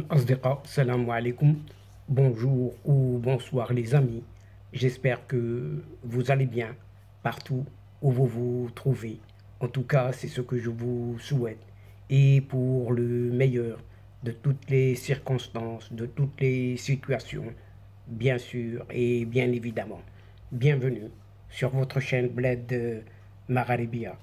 الأصدقاء السلام عليكم. Bonjour ou bonsoir les amis. J'espère que vous allez bien partout où vous vous trouvez. En tout cas, c'est ce que je vous souhaite. Et pour le meilleur de toutes les circonstances, de toutes les situations, bien sûr et bien évidemment. Bienvenue sur votre chaîne Bled Magharibia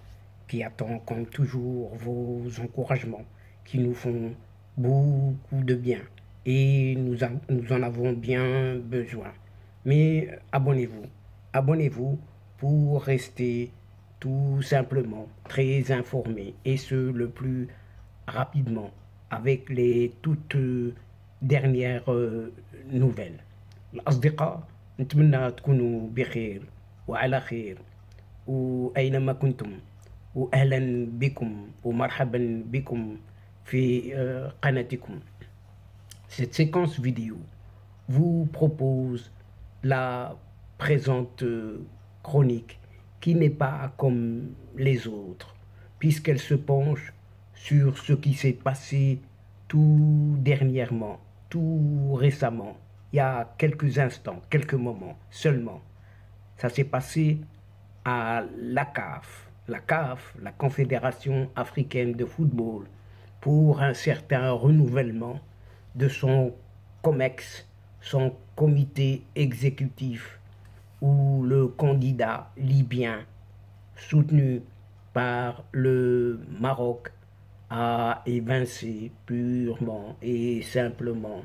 qui attend comme toujours vos encouragements qui nous font beaucoup de bien et nous en avons bien besoin. Mais abonnez-vous pour rester tout simplement très informé et ce le plus rapidement avec les toutes dernières nouvelles. الأصدقاء نتمنى تكونوا بخير وعلى خير وأينما كنتم وأهلا بكم ومرحبا بكم في قناتكم. Cette séquence vidéo vous propose la présente chronique qui n'est pas comme les autres puisqu'elle se penche sur ce qui s'est passé tout dernièrement, tout récemment, il y a quelques instants, quelques moments seulement. Ça s'est passé à la CAF, la Confédération africaine de football, pour un certain renouvellement de son COMEX, son comité exécutif, où le candidat libyen, soutenu par le Maroc, a évincé purement et simplement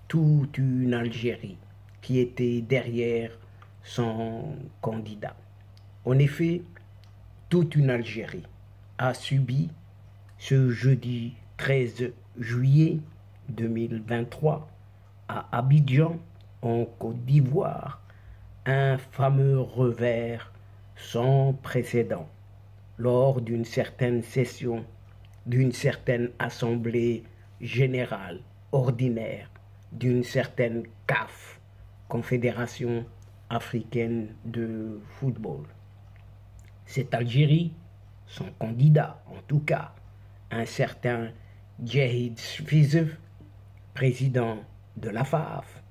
toute une Algérie qui était derrière son candidat. En effet, toute une Algérie a subi ce jeudi 13 juillet 2023 à Abidjan, en Côte d'Ivoire, un fameux revers sans précédent lors d'une certaine session, d'une certaine assemblée générale ordinaire, d'une certaine CAF, Confédération africaine de football. Cette Algérie, son candidat en tout cas, un certain Djahid Sfizev, président de la FAF,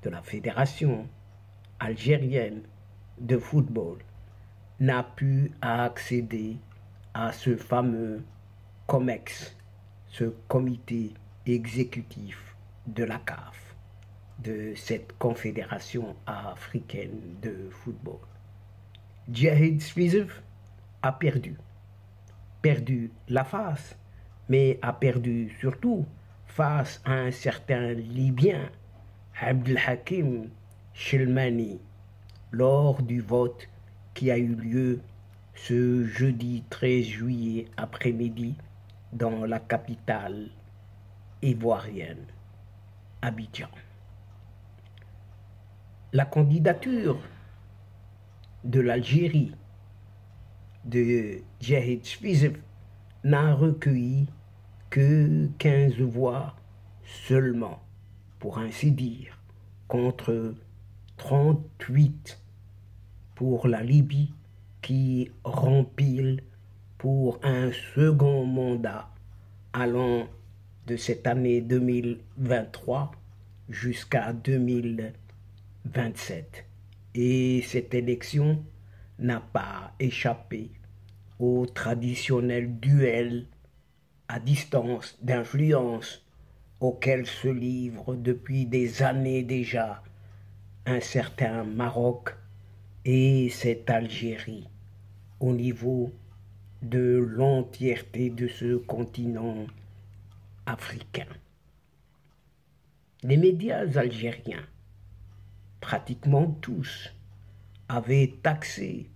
de la Fédération algérienne de football, n'a pu accéder à ce fameux COMEX, ce comité exécutif de la CAF, de cette confédération africaine de football. Djahid Sfizev a perdu la face, mais a perdu surtout face à un certain Libyen, Abdelhakim Chelmani, lors du vote qui a eu lieu ce jeudi 13 juillet après-midi dans la capitale ivoirienne, Abidjan. La candidature de l'Algérie de Djahid Sfizev n'a recueilli que 15 voix seulement, pour ainsi dire, contre 38 pour la Libye qui rempile pour un second mandat allant de cette année 2023 jusqu'à 2027. Et cette élection n'a pas échappé au traditionnel duel à distance d'influence auquel se livre depuis des années déjà un certain Maroc et cette Algérie au niveau de l'entièreté de ce continent africain. Les médias algériens, pratiquement tous, avaient taxé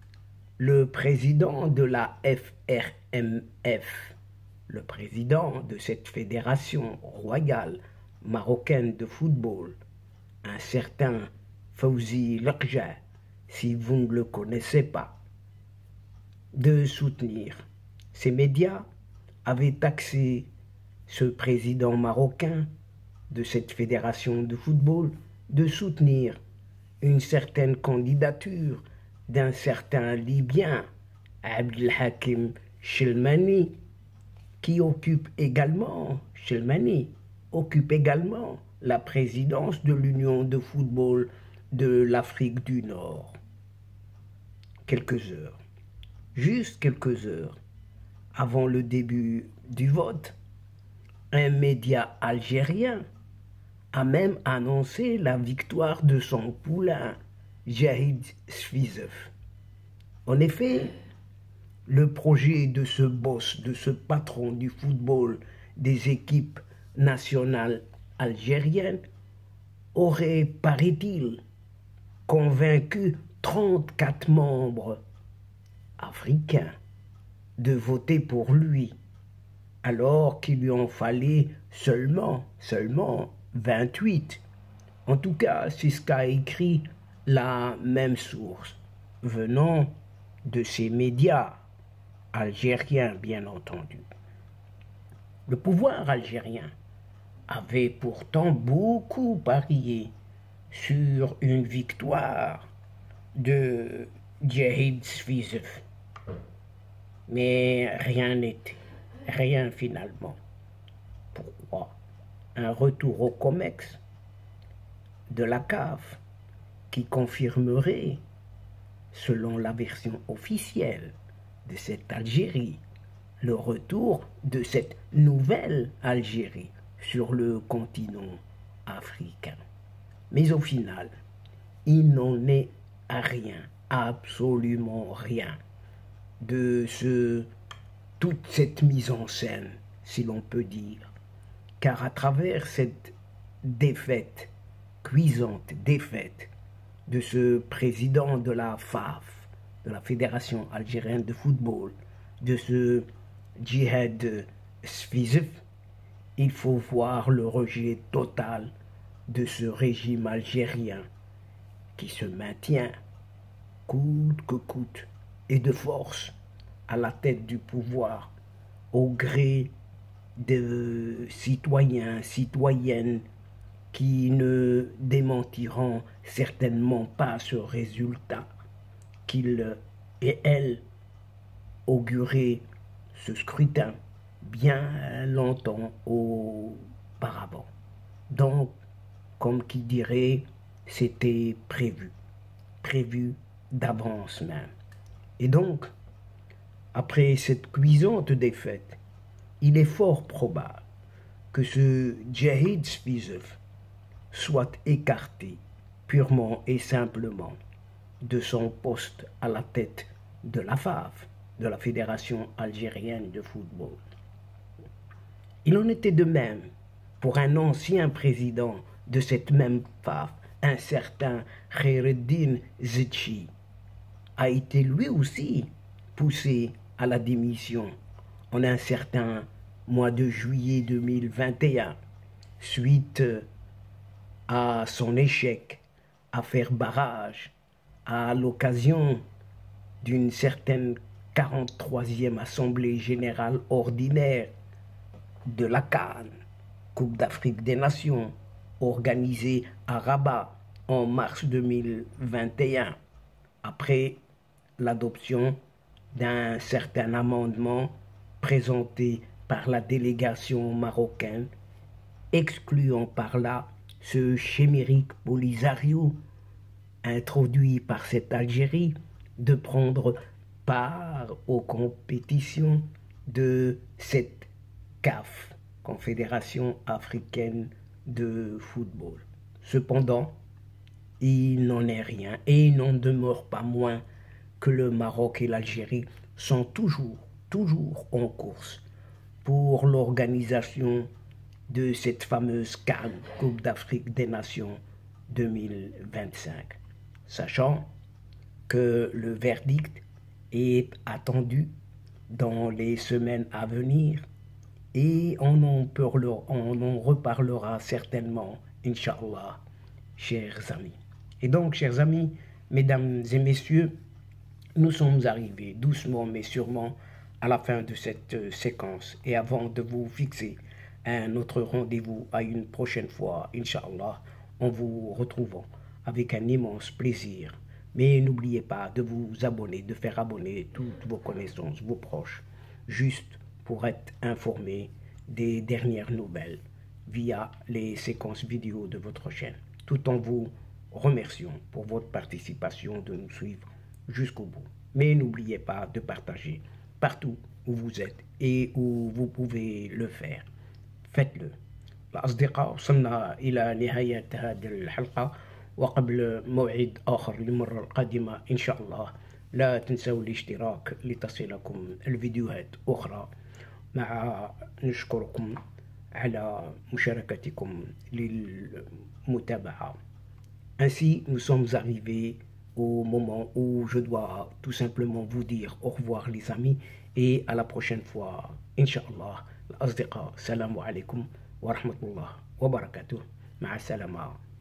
le président de la FRMF, le président de cette fédération royale marocaine de football, un certain Fawzi Lakja, si vous ne le connaissez pas, de soutenir. Ces médias avaient taxé ce président marocain de cette fédération de football de soutenir une certaine candidature d'un certain Libyen, Abdelhakim Chelmani, qui occupe également, Chelmani, occupe également la présidence de l'Union de football de l'Afrique du Nord. Juste quelques heures avant le début du vote, un média algérien a même annoncé la victoire de son poulain, Djahid Sfizef. En effet, le projet de ce boss, de ce patron du football des équipes nationales algériennes aurait, paraît-il, convaincu 34 membres africains de voter pour lui, alors qu'il lui en fallait seulement 28. En tout cas, c'est ce qu'a écrit la même source, venant de ces médias algériens, bien entendu. Le pouvoir algérien avait pourtant beaucoup parié sur une victoire de Djahid Sfizef. Mais rien n'était, rien finalement. Pourquoi? Un retour au COMEX de la CAF qui confirmerait, selon la version officielle de cette Algérie, le retour de cette nouvelle Algérie sur le continent africain. Mais au final, il n'en est rien, absolument rien, de toute cette mise en scène, si l'on peut dire. Car à travers cette défaite, cuisante défaite, de ce président de la FAF, de la Fédération algérienne de football, de ce Djihad Sfizef, il faut voir le rejet total de ce régime algérien qui se maintient coûte que coûte et de force à la tête du pouvoir au gré de citoyens, citoyennes qui ne démentiront certainement pas ce résultat qu'ils et elles auguraient ce scrutin bien longtemps auparavant. Donc, comme qui dirait, c'était prévu d'avance même. Et donc, après cette cuisante défaite, il est fort probable que ce Djahid Sfizef soit écarté purement et simplement de son poste à la tête de la FAF, de la Fédération algérienne de football. Il en était de même pour un ancien président de cette même FAF, un certain Khaireddine Zetchi, a été lui aussi poussé à la démission en un certain mois de juillet 2021, suite à son échec à faire barrage à l'occasion d'une certaine 43e Assemblée générale ordinaire de la CAN, Coupe d'Afrique des Nations, organisée à Rabat en mars 2021, après l'adoption d'un certain amendement présenté par la délégation marocaine, excluant par là ce chimérique Polisario introduit par cette Algérie de prendre part aux compétitions de cette CAF, Confédération africaine de football. Cependant, il n'en est rien et il n'en demeure pas moins que le Maroc et l'Algérie sont toujours en course pour l'organisation de cette fameuse CAN, Coupe d'Afrique des Nations 2025, sachant que le verdict est attendu dans les semaines à venir et on en reparlera certainement, Inch'Allah, chers amis. Et donc, chers amis, mesdames et messieurs, nous sommes arrivés doucement mais sûrement à la fin de cette séquence. Et avant de vous fixer un autre rendez-vous à une prochaine fois, Inch'Allah, en vous retrouvant avec un immense plaisir. Mais n'oubliez pas de vous abonner, de faire abonner toutes vos connaissances, vos proches, juste pour être informés des dernières nouvelles via les séquences vidéo de votre chaîne, tout en vous remerciant pour votre participation de nous suivre jusqu'au bout. Mais n'oubliez pas de partager partout où vous êtes et où vous pouvez le faire. Faites-le. الأصدقاء وصلنا إلى نهاية هذه الحلقة، وقبل موعد آخر للمرة القادمة إن شاء الله لا تنسوا الاشتراك لتصلكم الفيديوهات أخرى. نشكركم على مشاركتكم للمتابعة. Ainsi, nous sommes arrivés au moment où je dois tout simplement vous dire au revoir les amis et à la prochaine fois. Inch'Allah. الأصدقاء السلام عليكم ورحمة الله وبركاته. مع السلامة.